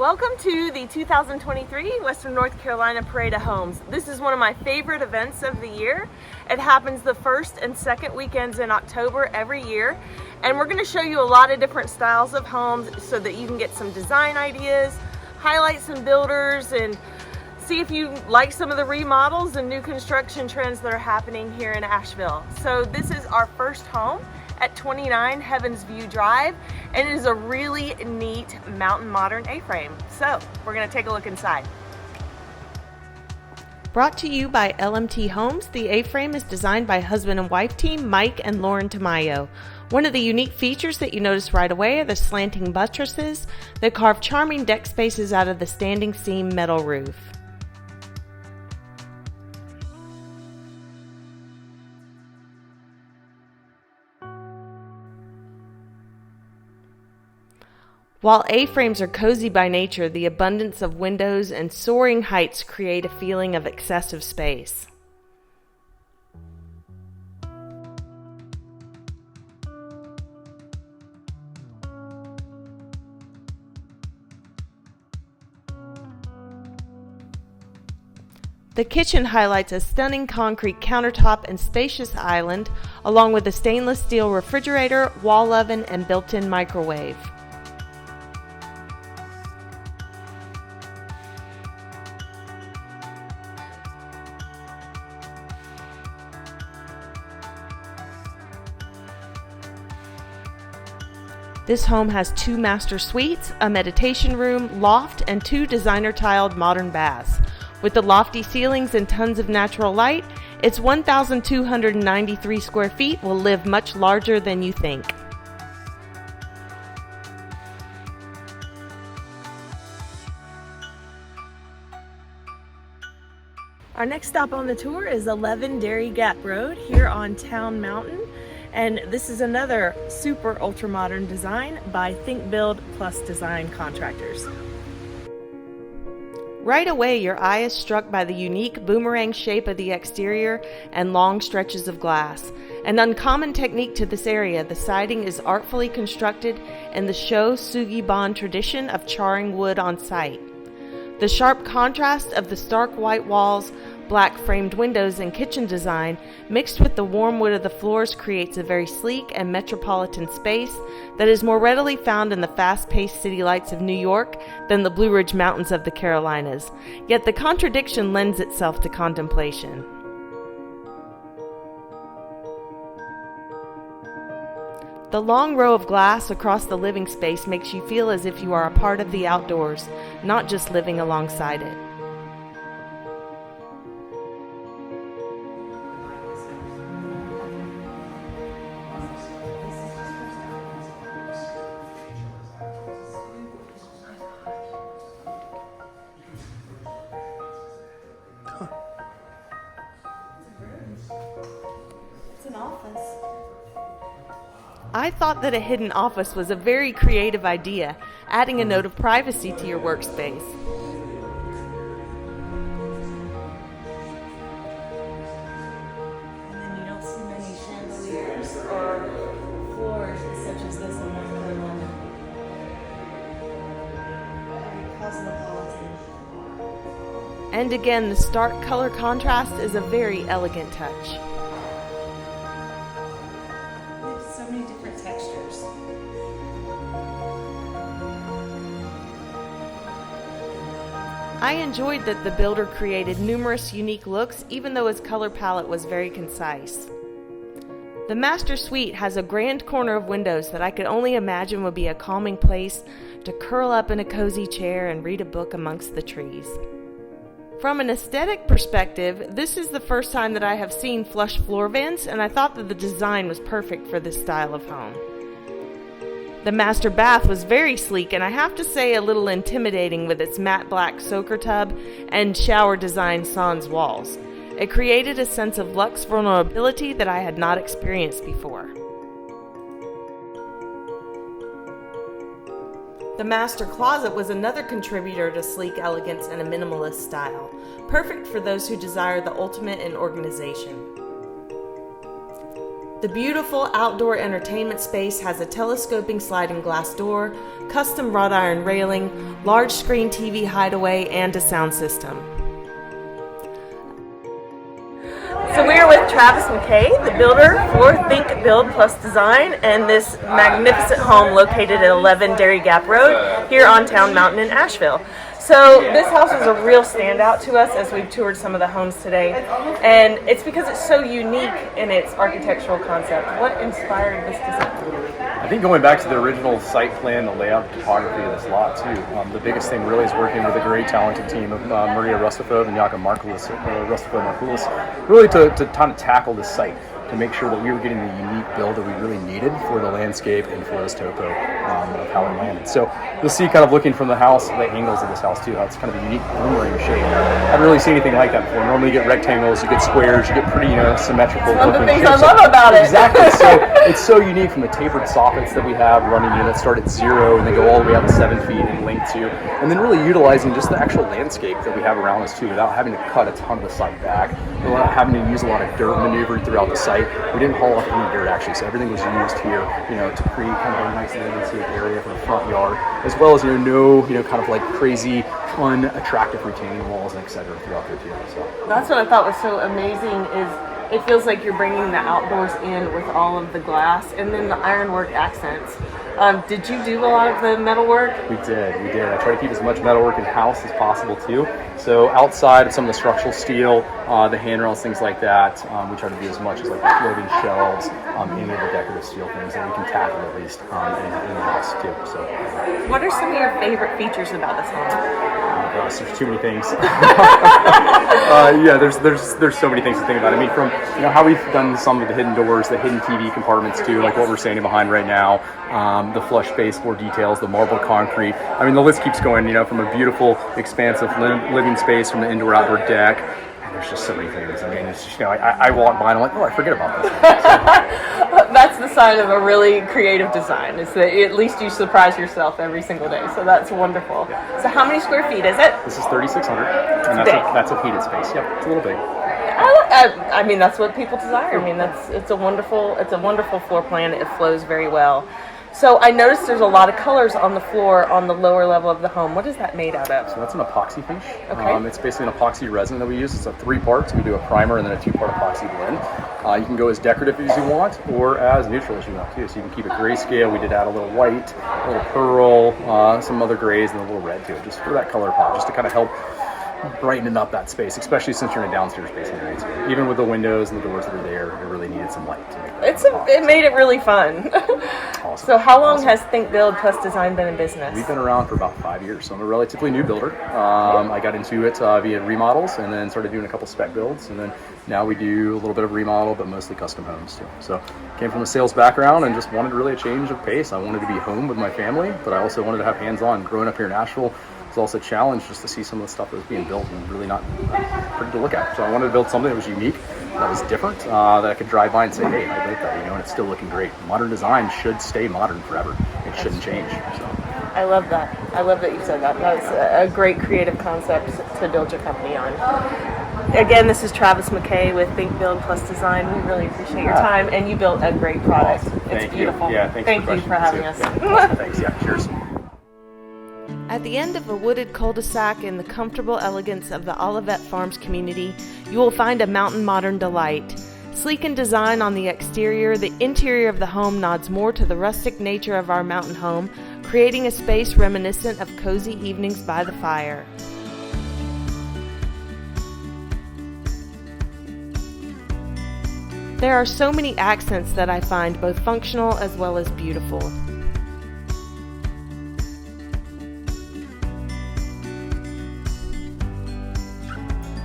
Welcome to the 2023 Western North Carolina Parade of Homes. This is one of my favorite events of the year. It happens the first and second weekends in October every year. And we're going to show you a lot of different styles of homes so that you can get some design ideas, highlight some builders, and see if you like some of the remodels and new construction trends that are happening here in Asheville. So this is our first home at 29 Heavens View Drive, and it is a really neat mountain modern A-frame. So we're gonna take a look inside. Brought to you by LMT Homes, the A-frame is designed by husband and wife team Mike and Lauren Tamayo. One of the unique features that you notice right away are the slanting buttresses that carve charming deck spaces out of the standing seam metal roof. While A-frames are cozy by nature, the abundance of windows and soaring heights create a feeling of excessive space. The kitchen highlights a stunning concrete countertop and spacious island, along with a stainless steel refrigerator, wall oven, and built-in microwave. This home has 2 master suites, a meditation room, loft, and 2 designer-tiled modern baths. With the lofty ceilings and tons of natural light, its 1,293 square feet will live much larger than you think. Our next stop on the tour is 11 Dairy Gap Road here on Town Mountain. And this is another super ultra modern design by BUILD+design contractors. Right away, your eye is struck by the unique boomerang shape of the exterior and long stretches of glass. An uncommon technique to this area, the siding is artfully constructed in the Sho Sugi-ban tradition of charring wood on site. The sharp contrast of the stark white walls, black framed windows, and kitchen design mixed with the warm wood of the floors creates a very sleek and metropolitan space that is more readily found in the fast-paced city lights of New York than the Blue Ridge Mountains of the Carolinas. Yet the contradiction lends itself to contemplation. The long row of glass across the living space makes you feel as if you are a part of the outdoors, not just living alongside it. It's an office. I thought that a hidden office was a very creative idea, adding a note of privacy to your workspace. And then you don't see many chandeliers or floors such as this in North Carolina. Very cosmopolitan. And again, the stark color contrast is a very elegant touch. So many different textures. I enjoyed that the builder created numerous unique looks, even though his color palette was very concise. The master suite has a grand corner of windows that I could only imagine would be a calming place to curl up in a cozy chair and read a book amongst the trees. From an aesthetic perspective, this is the first time that I have seen flush floor vents, and I thought that the design was perfect for this style of home. The master bath was very sleek, and I have to say a little intimidating with its matte black soaker tub and shower design sans walls. It created a sense of luxe vulnerability that I had not experienced before. The master closet was another contributor to sleek elegance and a minimalist style, perfect for those who desire the ultimate in organization. The beautiful outdoor entertainment space has a telescoping sliding glass door, custom wrought iron railing, large screen TV hideaway, and a sound system. So we are with Travis McKay, the builder for Think BUILD+design, and this magnificent home located at 11 Dairy Gap Road here on Town Mountain in Asheville. So this house is a real standout to us as we've toured some of the homes today, and it's because it's so unique in its architectural concept. What inspired this design? I think going back to the original site plan, the layout, the topography of this lot too, the biggest thing really is working with a great talented team of Maria Rustafov and Jakob Markulis, really to kind of tackle this site, to make sure that we were getting the unique build that we really needed for the landscape and for this topo of how it landed. So you'll see kind of looking from the house, the angles of this house too, how it's kind of a unique boomerang shape. I haven't really seen anything like that before. Normally you get rectangles, you get squares, you get pretty symmetrical. One of the things I love about it. Exactly. So it's so unique from the tapered soffits that we have running that start at 0 and they go all the way up to 7 feet in length too. And then really utilizing just the actual landscape that we have around us too, without having to cut a ton of the site back, without having to use a lot of dirt maneuvered throughout the site. We didn't haul off any dirt actually, so everything was used here, to create kind of a nice landscape area for the front yard, as well as no kind of like crazy, unattractive retaining walls and etc. throughout there too. So that's what I thought was so amazing is it feels like you're bringing the outdoors in with all of the glass and then the ironwork accents. Did you do a lot of the metalwork? We did. I try to keep as much metalwork in-house as possible too. So outside of some of the structural steel, the handrails, things like that, we try to do as much as like the floating shelves, any of the decorative steel things that we can tackle at least in the house too. So, what are some of your favorite features about this home? Gosh, there's too many things. There's so many things to think about. I mean, from how we've done some of the hidden doors, the hidden TV compartments too, like what we're standing behind right now, the flush baseboard details, the marble concrete. I mean, the list keeps going. From a beautiful, expansive living space, from the indoor-outdoor deck. And there's just so many things. I mean, it's just I walk by and I'm like, oh, I forget about this. So. That's the sign of a really creative design, is that at least you surprise yourself every single day. So that's wonderful. Yeah. So how many square feet is it? This is 3,600, and that's a heated space. Yep, it's a little big. I mean, that's what people desire. I mean, it's a wonderful floor plan. It flows very well. So I noticed there's a lot of colors on the floor on the lower level of the home. What is that made out of? So that's an epoxy finish. Okay. It's basically an epoxy resin that we use. It's a 3 parts. We do a primer and then a 2-part epoxy blend. You can go as decorative as you want or as neutral as you want too. So you can keep it grayscale. We did add a little white, a little pearl, some other grays, and a little red to it, just for that color pop, just to kind of help brightening up that space, especially since you're in a downstairs basement area too. Even with the windows and the doors that are there, it really needed some light to make that it made it really fun. Awesome. So how long has Think BUILD+design been in business? We've been around for about 5 years, so I'm a relatively new builder. I got into it via remodels and then started doing a couple spec builds, and then now we do a little bit of remodel, but mostly custom homes too. So came from a sales background and just wanted really a change of pace. I wanted to be home with my family, but I also wanted to have hands-on. Growing up here in Asheville, it's also a challenge just to see some of the stuff that was being built and really not pretty to look at. So I wanted to build something that was unique, that was different, that I could drive by and say, hey, I built that, and it's still looking great. Modern design should stay modern forever. It shouldn't change. So I love that. I love that you said that. That's a great creative concept to build your company on. Again, this is Travis McKay with Think BUILD+design. We really appreciate your time, and you built a great product. Awesome. It's beautiful. Yeah, thank you for having us. Yeah. Awesome. Thanks. Yeah, cheers. At the end of a wooded cul-de-sac in the comfortable elegance of the Olivet Farms community, you will find a mountain modern delight. Sleek in design on the exterior, the interior of the home nods more to the rustic nature of our mountain home, creating a space reminiscent of cozy evenings by the fire. There are so many accents that I find both functional as well as beautiful.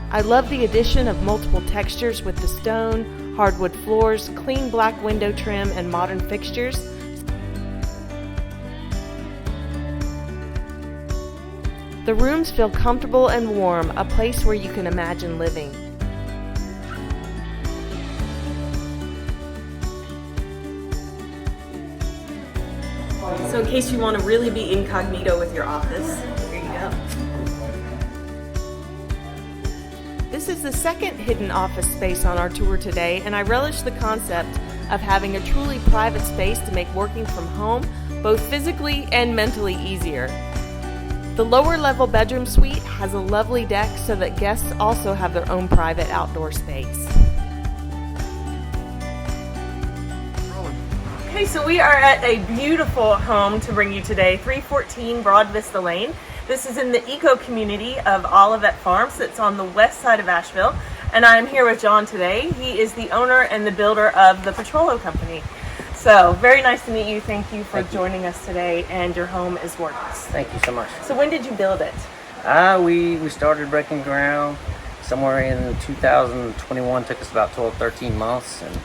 I love the addition of multiple textures with the stone, hardwood floors, clean black window trim, and modern fixtures. The rooms feel comfortable and warm, a place where you can imagine living. So in case you want to really be incognito with your office, here you go. This is the second hidden office space on our tour today, and I relish the concept of having a truly private space to make working from home both physically and mentally easier. The lower level bedroom suite has a lovely deck so that guests also have their own private outdoor space. Okay, so we are at a beautiful home to bring you today, 314 Broad Vista Lane. This is in the eco community of Olivet Farms that's on the west side of Asheville. And I'm here with John today. He is the owner and the builder of the Pitrolo Company. So, very nice to meet you. Thank you for joining us today, and your home is gorgeous. Thank you so much. So when did you build it? We started breaking ground somewhere in 2021. Took us about 13 months and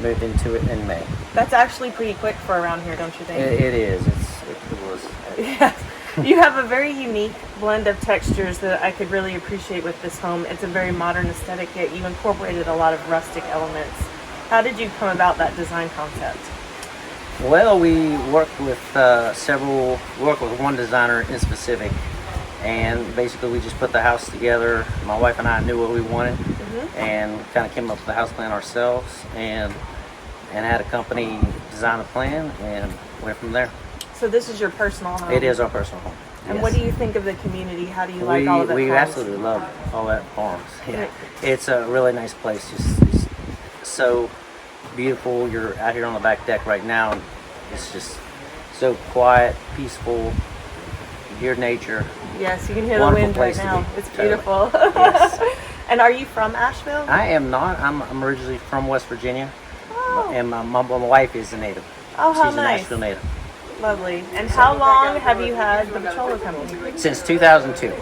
moved into it in May. That's actually pretty quick for around here, don't you think? It is. It was. Yes. You have a very unique blend of textures that I could really appreciate with this home. It's a very modern aesthetic, yet you incorporated a lot of rustic elements. How did you come about that design concept? Well, we worked with one designer in specific, and basically we just put the house together. My wife and I knew what we wanted, and kind of came up with the house plan ourselves, and had a company design a plan, and went from there. So this is your personal home? It is our personal home. And yes. What do you think of the community? How do you like Olivet Farms? We absolutely love Olivet Farms. Yeah. It's a really nice place. Just so beautiful. You're out here on the back deck right now, and it's just so quiet, peaceful. You hear nature. Yes, you can hear the wind right now. It's beautiful. Yes. And are you from Asheville? I am not. I'm originally from West Virginia, and my wife is a native. Oh, how She's nice. an Asheville native. Lovely. And how long have you had the Pitrolo Company? Since 2002.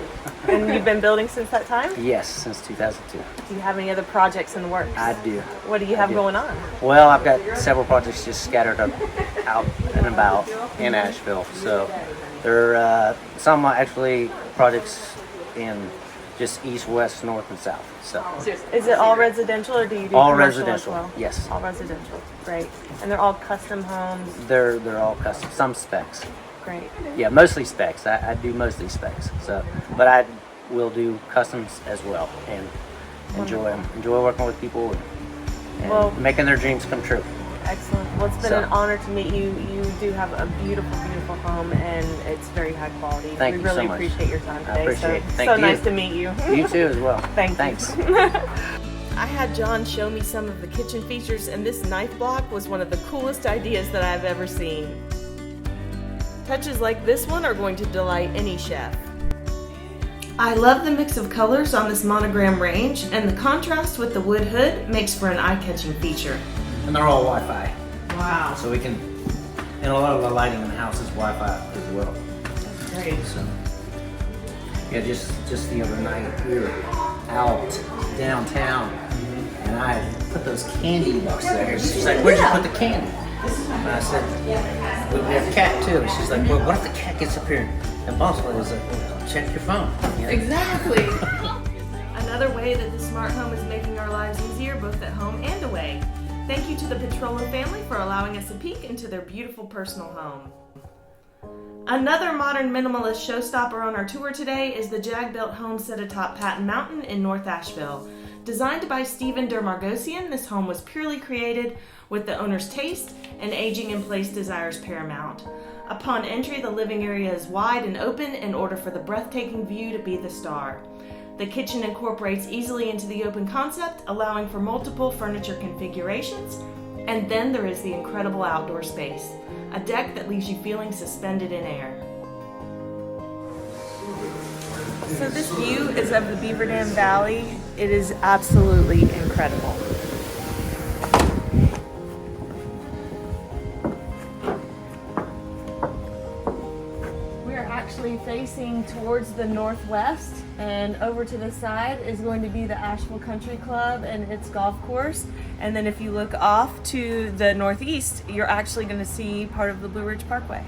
And you've been building since that time? Yes, since 2002. Do you have any other projects in the works? I do. What do you have going on? Well, I've got several projects just scattered out and about in Asheville. So there are some actually projects in just east, west, north, and south. So is it all residential, or do you do all commercial residential? as well? Yes. All residential. Great. And they're all custom homes? They're all custom. Some specs. Great. Yeah, mostly specs. I do mostly specs. So, but I will do customs as well, and enjoy working with people and making their dreams come true. Excellent. Well, it's been an honor to meet you. You do have a beautiful, beautiful home, and it's very high quality. Thank you so much. We really appreciate your time today. I appreciate it. Thank you. you. Nice to meet you. You too as well. Thanks. I had John show me some of the kitchen features, and this knife block was one of the coolest ideas that I've ever seen. Touches like this one are going to delight any chef. I love the mix of colors on this monogram range, and the contrast with the wood hood makes for an eye-catching feature. And they're all Wi-Fi. Wow. So we can, and a lot of the lighting in the house is Wi-Fi as well. That's great. So, yeah, just the other night we were out downtown, and I put those candy boxes there. She's like, "Where'd you put the candy?" And I said, "We have a cat too." And she's like, "Well, what if the cat gets up here and bumps one?" I was like, "Well, check your phone." You know? Exactly. Another way that the smart home is making our lives easier, both at home and away. Thank you to the Pitrolo family for allowing us a peek into their beautiful personal home. Another modern minimalist showstopper on our tour today is the JAG built home set atop Patton Mountain in North Asheville. Designed by Stephen Dermargosian, this home was purely created with the owner's taste and aging in place desires paramount. Upon entry, the living area is wide and open in order for the breathtaking view to be the star. The kitchen incorporates easily into the open concept, allowing for multiple furniture configurations. And then there is the incredible outdoor space, a deck that leaves you feeling suspended in air. So this view is of the Beaver Dam Valley. It is absolutely incredible. Actually facing towards the northwest, and over to the side is going to be the Asheville Country Club and its golf course. And then if you look off to the northeast, you're actually going to see part of the Blue Ridge Parkway.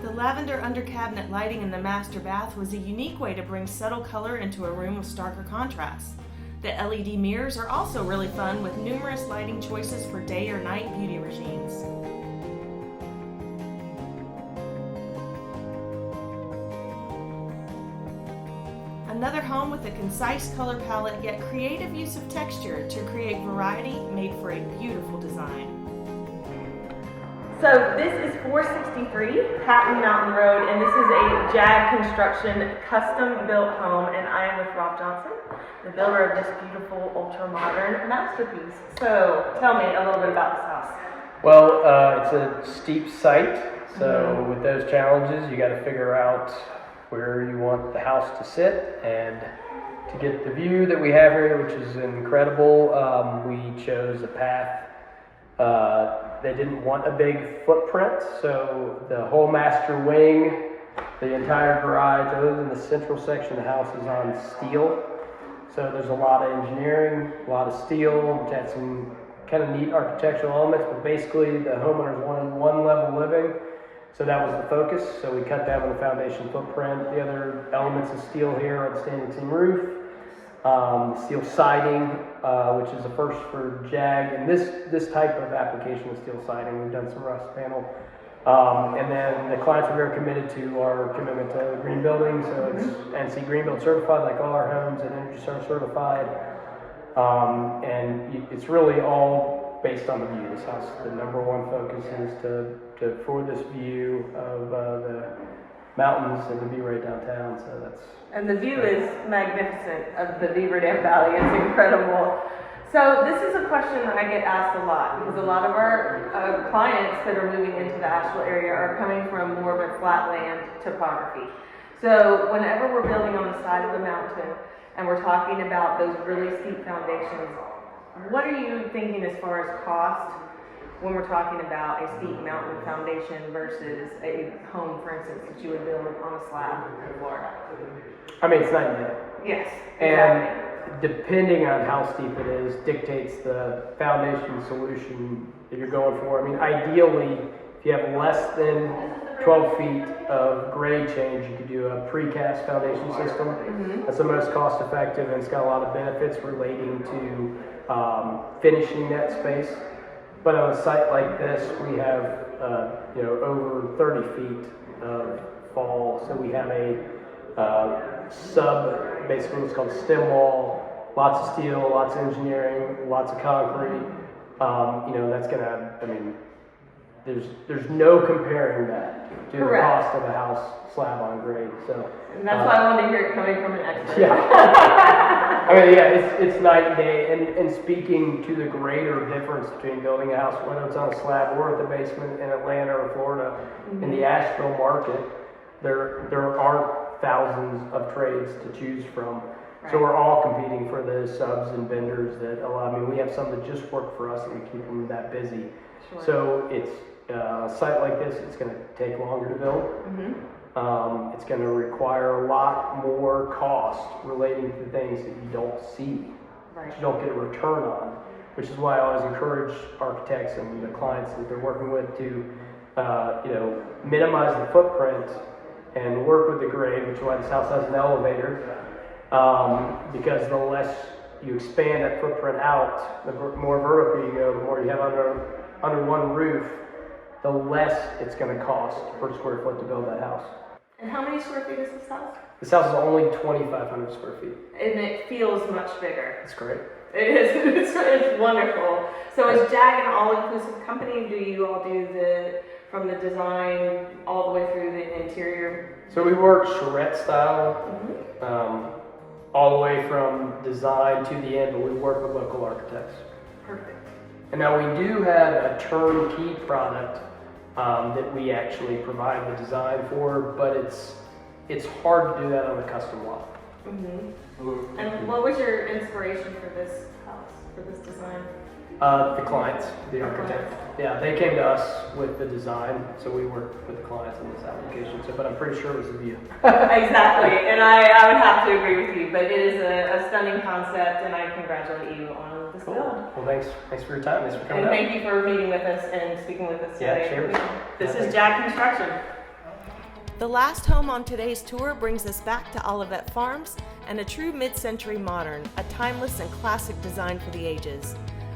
The lavender under cabinet lighting in the master bath was a unique way to bring subtle color into a room with starker contrast. The LED mirrors are also really fun, with numerous lighting choices for day or night beauty regimes. Another home with a concise color palette yet creative use of texture to create variety made for a beautiful design. So this is 463 Patton Mountain Road, and this is a JAG Construction custom-built home, and I am with Rob Johnson, the builder of this beautiful, ultra-modern masterpiece. So tell me a little bit about this house. Well, it's a steep site, so with those challenges, you got to figure out where you want the house to sit, and to get the view that we have here, which is incredible, we chose a path. They didn't want a big footprint, so the whole master wing, the entire garage, other than the central section of the house, is on steel. So there's a lot of engineering, a lot of steel, which had some kind of neat architectural elements, but basically the homeowners wanted one level living, so that was the focus. So we cut down on the foundation footprint. The other elements of steel here are the standing seam roof, steel siding, which is a first for JAG, and this type of application of steel siding. We've done some rust panel, and then the clients are very committed to our commitment to green building, so it's NC Green Build certified, like all our homes, and Energy Star certified, and it's really all based on the view. This house, the number one focus is to for this view of the mountains and to be right downtown, so that's. And the view is magnificent of the Beaver Dam Valley. It's incredible. So this is a question that I get asked a lot, because a lot of our clients that are moving into the Asheville area are coming from more of a flatland topography. So whenever we're building on the side of the mountain and we're talking about those really steep foundations, what are you thinking as far as cost when we're talking about a steep mountain foundation versus a home, for instance, that you would build on a slab in Florida? I mean, it's night and day. Yes, exactly. And depending on how steep it is, dictates the foundation solution that you're going for. I mean, ideally, if you have less than 12 feet of grade change, you could do a precast foundation system. That's the most cost effective, and it's got a lot of benefits relating to finishing that space. But on a site like this, we have over 30 feet of fall, so we have a basically what's called stem wall, lots of steel, lots of engineering, lots of concrete. That's gonna, I mean, there's no comparing that to the cost of a house slab on grade. So, and that's why I wanted to hear it coming from an expert. Yeah. I mean, yeah, it's night and day. And speaking to the greater difference between building a house, whether it's on a slab or at the basement in Atlanta or Florida, in the Asheville market, there aren't thousands of trades to choose from. Right. So we're all competing for the subs and vendors that allow. I mean, we have some that just work for us, and we keep them that busy. Sure. So it's a site like this, it's going to take longer to build. It's going to require a lot more cost relating to things that you don't see, that you don't get a return on, which is why I always encourage architects and the clients that they're working with to minimize the footprint and work with the grade, which is why this house has an elevator, because the less you expand that footprint out, the more vertical you go, the more you have under one roof, the less it's going to cost per square foot to build that house. And how many square feet is this house? This house is only 2,500 square feet. And it feels much bigger. It's great. It is. It's wonderful. So is JAG an all-inclusive company? Do you all do from the design all the way through the interior? So we work charrette style, all the way from design to the end, but we work with local architects. Perfect. And now we do have a turnkey product that we actually provide the design for, but it's hard to do that on a custom lot. And what was your inspiration for this house, for this design? The clients, the architect. Yeah, they came to us with the design, so we worked with the clients on this application. So, but I'm pretty sure it was the view. Exactly, and I would have to agree with you. But it is a stunning concept, and I congratulate you on this build. Well, thanks for your time. Thanks for coming and out. thank you for meeting with us and speaking with us today. Yeah, cheers. This is JAG Construction. The last home on today's tour brings us back to Olivet Farms and a true mid-century modern, a timeless and classic design for the ages.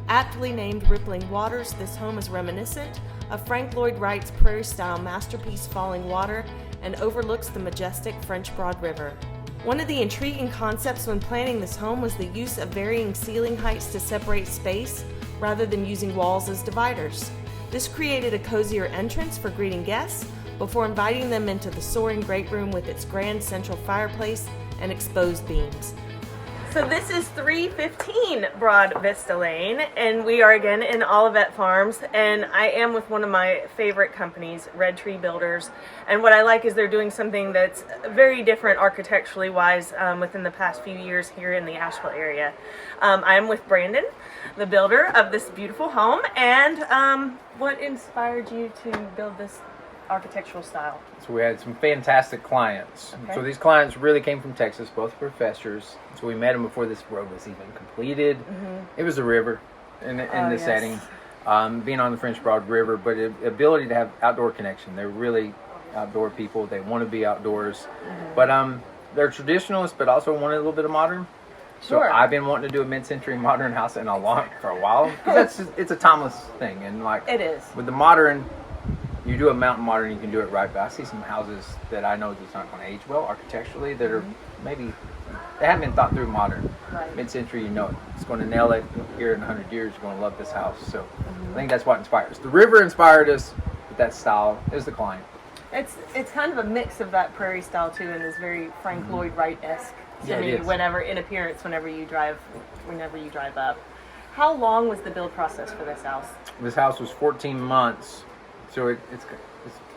Aptly named Rippling Waters, this home is reminiscent of Frank Lloyd Wright's prairie-style masterpiece Falling Water and overlooks the majestic French Broad River. One of the intriguing concepts when planning this home was the use of varying ceiling heights to separate space rather than using walls as dividers. This created a cozier entrance for greeting guests before inviting them into the soaring great room with its grand central fireplace and exposed beams. So this is 315 Broad Vista Lane, and we are again in Olivet Farms, and I am with one of my favorite companies, Red Tree Builders. And what I like is they're doing something that's very different architecturally wise within the past few years here in the Asheville area. I am with Brandon, the builder of this beautiful home, and what inspired you to build this architectural style? So we had some fantastic clients. Okay. So these clients really came from Texas, both professors. So we met them before this road was even completed. It was a river in the setting, being on the French Broad River, but the ability to have outdoor connection. They're really outdoor people. They want to be outdoors, but they're traditionalists, but also wanted a little bit of modern. Sure. So I've been wanting to do a mid-century modern house for a while, because it's a timeless thing, and like It is. with the modern. You do a mountain modern, you can do it right, but I see some houses that I know that's not going to age well architecturally that are maybe, they haven't been thought through modern. Right. Mid-century, you know it. It's going to nail it. Here in 100 years, you're going to love this house. So I think that's what inspired us. The river inspired us, but that style is the client. It's kind of a mix of that prairie style too, and is very Frank Lloyd Wright-esque to Yeah, it me. is. Whenever you drive up. How long was the build process for this house? This house was 14 months. So it's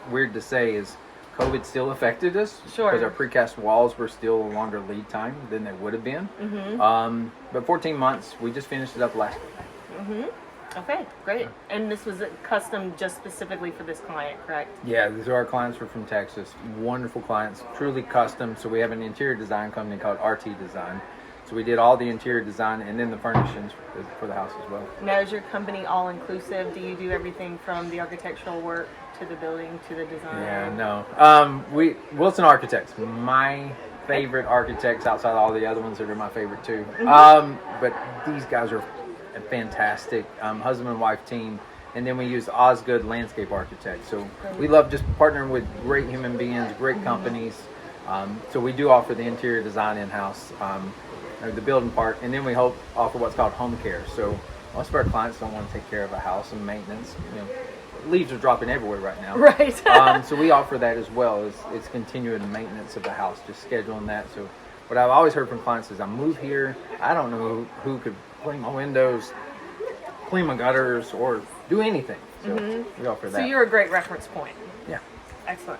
weird to say, is COVID still affected us? Sure. Because our precast walls were still a longer lead time than they would have been. But 14 months, we just finished it up last week. Okay, great. And this was custom just specifically for this client, correct? Yeah, these are our clients were from Texas. Wonderful clients, truly custom. So we have an interior design company called RT Design. So we did all the interior design and then the furnishings for the house as well. Now, is your company all-inclusive? Do you do everything from the architectural work to the building to the design? Yeah, no. Wilson Architects, my favorite architects outside of all the other ones that are my favorite too. But these guys are a fantastic husband and wife team. And then we use Osgood Landscape Architects. So we love just partnering with great human beings, great companies. So we do offer the interior design in-house. Or the building part, and then we offer what's called home care. So most of our clients don't want to take care of a house and maintenance. You know, leaves are dropping everywhere right now. Right. So we offer that as well. It's continuing maintenance of the house, just scheduling that. So what I've always heard from clients is, I move here, I don't know who could clean my windows, clean my gutters, or do anything. So we offer that. So you're a great reference point. Yeah. Excellent.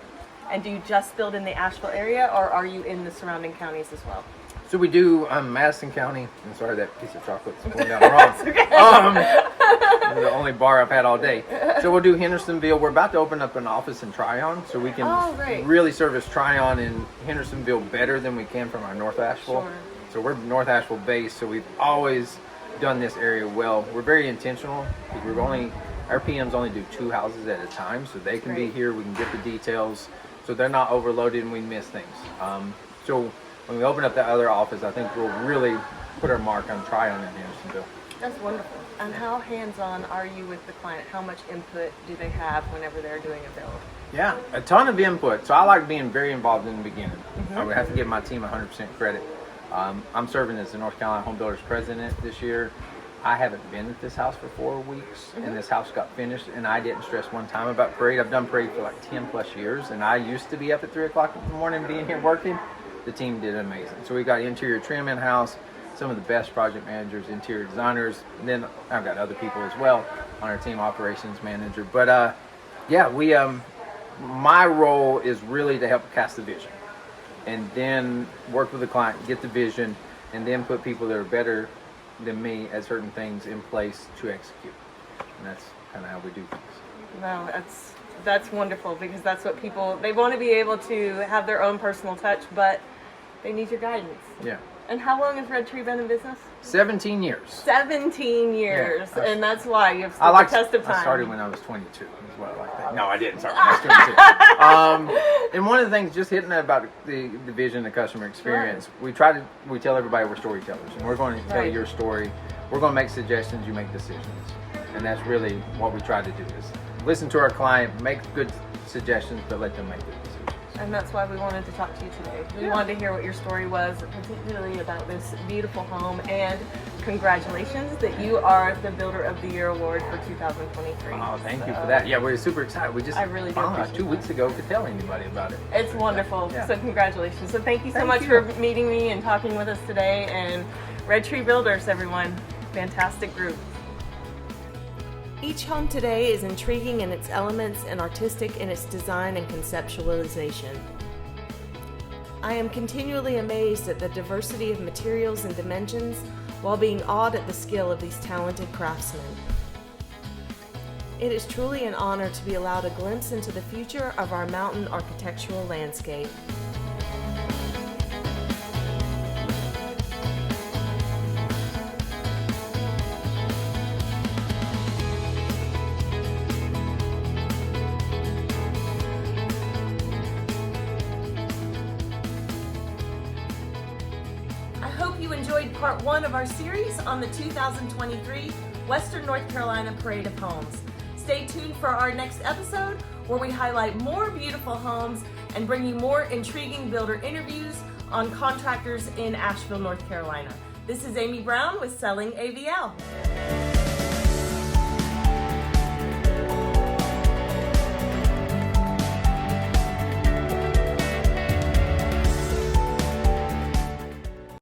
And do you just build in the Asheville area, or are you in the surrounding counties as well? So we do Madison County. I'm sorry, that piece of chocolate's going down wrong. This is the only bar I've had all day. So we'll do Hendersonville. We're about to open up an office in Tryon, so we can really service Tryon and Hendersonville better than we can from our North Asheville. Sure. So we're North Asheville based, so we've always done this area well. We're very intentional because our PMs only do 2 houses at a time, so they can be here. We can get the details, so they're not overloaded and we miss things. So when we open up that other office, I think we'll really put our mark on Tryon and Hendersonville. That's wonderful. And how hands-on are you with the client? How much input do they have whenever they're doing a build? Yeah, a ton of input. So I like being very involved in the beginning. I would have to give my team 100% credit. I'm serving as the North Carolina Home Builders President this year. I haven't been at this house for 4 weeks, and this house got finished, and I didn't stress one time about parade. I've done parade for like 10 plus years, and I used to be up at 3 o'clock in the morning being here working. The team did amazing. So we got interior trim in-house, some of the best project managers, interior designers, and then I've got other people as well on our team, operations manager. But my role is really to help cast the vision, and then work with the client, get the vision, and then put people that are better than me at certain things in place to execute. And that's kind of how we do things. No, that's wonderful, because that's what they want to be able to have their own personal touch, but they need your guidance. Yeah. And how long has Red Tree been in business? 17 years. 17 years, Yeah, and that's why you have stood the test of time. I started when I was 22. Is what I like that. No, I didn't start when I was 22. And one of the things, just hitting that about the vision, the customer experience, we tell everybody we're storytellers, and we're going to tell your story. We're going to make suggestions, you make decisions, and that's really what we try to do: is listen to our client, make good suggestions, but let them make good decisions. and that's why we wanted to talk to you today. We wanted to hear what your story was, particularly about this beautiful home, and congratulations that you are the Builder of the Year award for 2023. Oh, thank you for that. Yeah, we're super excited. We just I really do found out appreciate 2 weeks ago to tell anybody about it. It's wonderful. Yeah. So congratulations. So thank you so Thank much you. for meeting me and talking with us today. And Red Tree Builders, everyone. Fantastic group. Each home today is intriguing in its elements and artistic in its design and conceptualization. I am continually amazed at the diversity of materials and dimensions while being awed at the skill of these talented craftsmen. It is truly an honor to be allowed a glimpse into the future of our mountain architectural landscape. I hope you enjoyed part 1 of our series on the 2023 Western North Carolina Parade of Homes. Stay tuned for our next episode where we highlight more beautiful homes and bring you more intriguing builder interviews on contractors in Asheville, North Carolina. This is Amy Brown with Selling AVL.